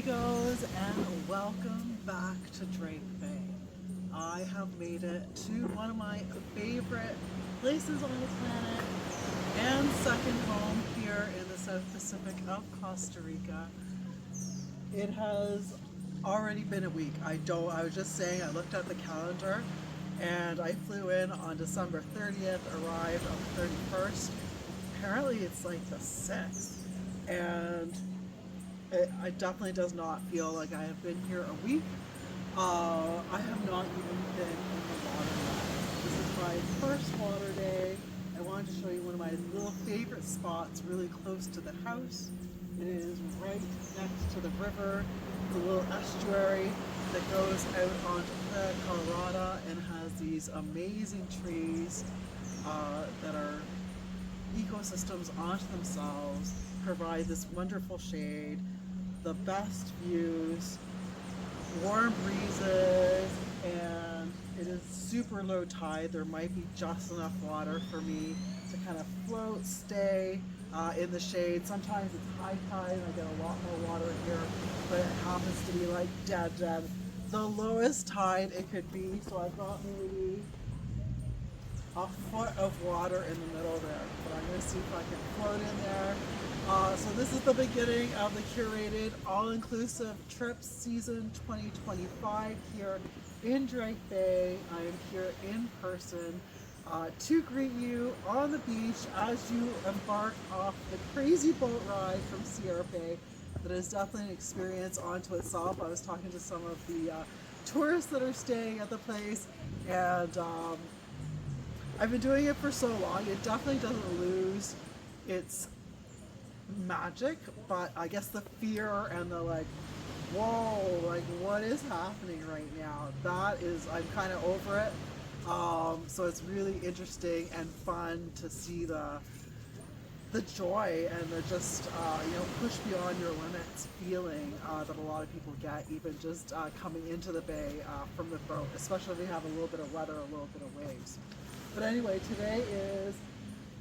amigos, and welcome back to Drake Bay. I have made it to one of my favorite places on the planet and second home here in the South Pacific of Costa Rica. It has already been a week. I was just saying, I looked at the calendar and I flew in on December 30th, arrived on the 31st. Apparently it's like the 6th, and it definitely does not feel like I have been here a week. I have not even been in the water yet. This is my first water day. I wanted to show you one of my little favorite spots really close to the house. It is right next to the river. It's a little estuary that goes out onto the Colorado and has these amazing trees that are ecosystems onto themselves, provide this wonderful shade, the best views, warm breezes, and it is super low tide. There might be just enough water for me to kind of float, stay in the shade. Sometimes it's high tide and I get a lot more water here, but it happens to be like dead. The lowest tide it could be, so I've got maybe a foot of water in the middle there, but I'm going to see if I can float in there. So this is the beginning of the curated all-inclusive trips season 2025 here in Drake Bay. I am here in person to greet you on the beach as you embark off the crazy boat ride from Sierra Bay that is definitely an experience onto itself. I was talking to some of the tourists that are staying at the place, and I've been doing it for so long, it definitely doesn't lose its magic, but I guess the fear and the like, whoa, like what is happening right now? That is, I'm kind of over it. So it's really interesting and fun to see the joy and the just push beyond your limits feeling that a lot of people get, even just coming into the bay from the boat, especially if we have a little bit of weather, a little bit of waves. But anyway, today is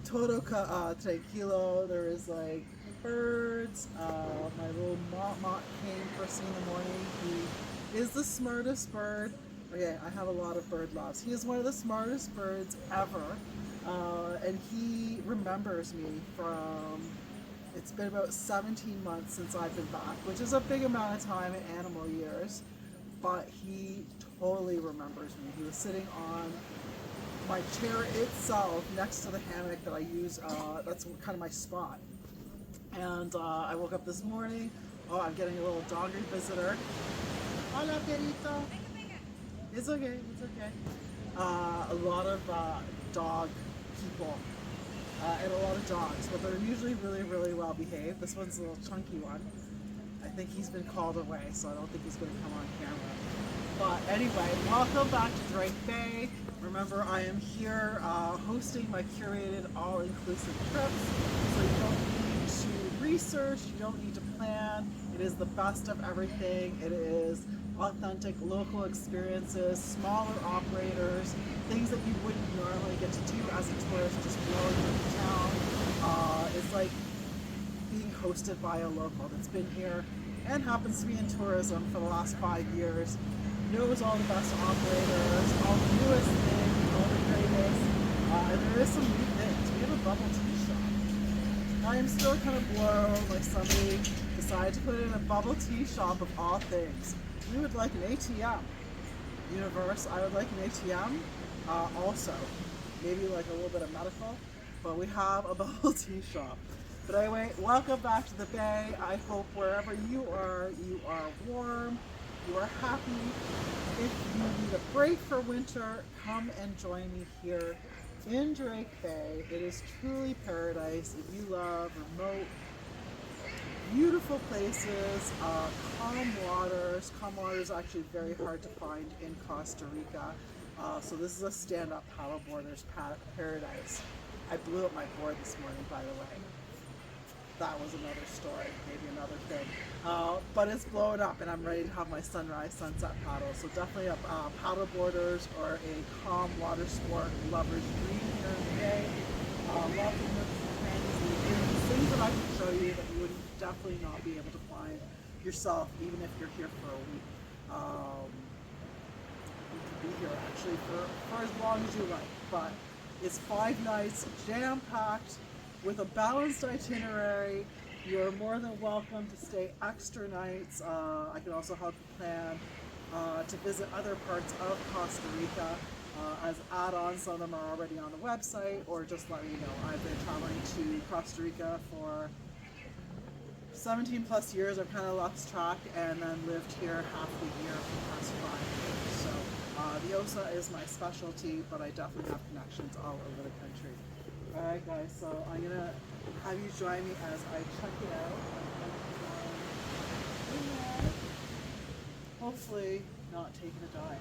todo tranquilo. There is like birds. My little mott came first thing in the morning. He is the smartest bird. Okay, I have a lot of bird loves. He is one of the smartest birds ever. And he remembers me from, it's been about 17 months since I've been back, which is a big amount of time in animal years, but he totally remembers me. He was sitting on my chair itself next to the hammock that I use. That's kind of my spot. And I woke up this morning. Oh, I'm getting a little doggy visitor. Hola, perito. It's okay, it's okay. A lot of dog people and a lot of dogs, but they're usually really, really well behaved. This one's a little chunky one. I think he's been called away, so I don't think he's going to come on camera. But anyway, welcome back to Drake Bay. Remember, I am here hosting my curated all-inclusive trips, so you don't need to research, you don't need to plan. It is the best of everything. It is authentic local experiences, smaller operators, things that you wouldn't normally get to do as a tourist just blowing into town. It's like being hosted by a local that's been here and happens to be in tourism for the last 5 years, knows all the best operators, all the newest things, all the greatest, and there is some new things. We have a bubble tea shop. I am still kind of blown, like somebody decided to put in a bubble tea shop of all things. We would like an ATM. Universe, I would like an ATM also. Maybe like a little bit of medical, but we have a bubble tea shop. But anyway, welcome back to the Bay. I hope wherever you are warm, you are happy. If you need a break for winter, come and join me here in Drake Bay. It is truly paradise. If you love remote, beautiful places, calm waters. Calm water is actually very hard to find in Costa Rica. So this is a stand-up paddleboarder's paradise. I blew up my board this morning, by the way. That was another story, maybe another thing. But it's blown up and I'm ready to have my sunrise, sunset paddle. So definitely a paddleboarders or a calm water sport lover's dream here in the Bay. Love the things that I can show you that you would definitely not be able to find yourself, even if you're here for a week. You can be here actually for as long as you like, but it's 5 nights jam-packed with a balanced itinerary. You're more than welcome to stay extra nights. I can also help you plan to visit other parts of Costa Rica as add-ons. Some of them are already on the website, or just let me know. I've been traveling to Costa Rica for 17 plus years. I've kind of lost track, and then lived here half the year for the past 5 years. So the OSA is my specialty, but I definitely have connections all over the country. Alright guys, so I'm going to have you join me as I check it out. Hopefully not taking a dive.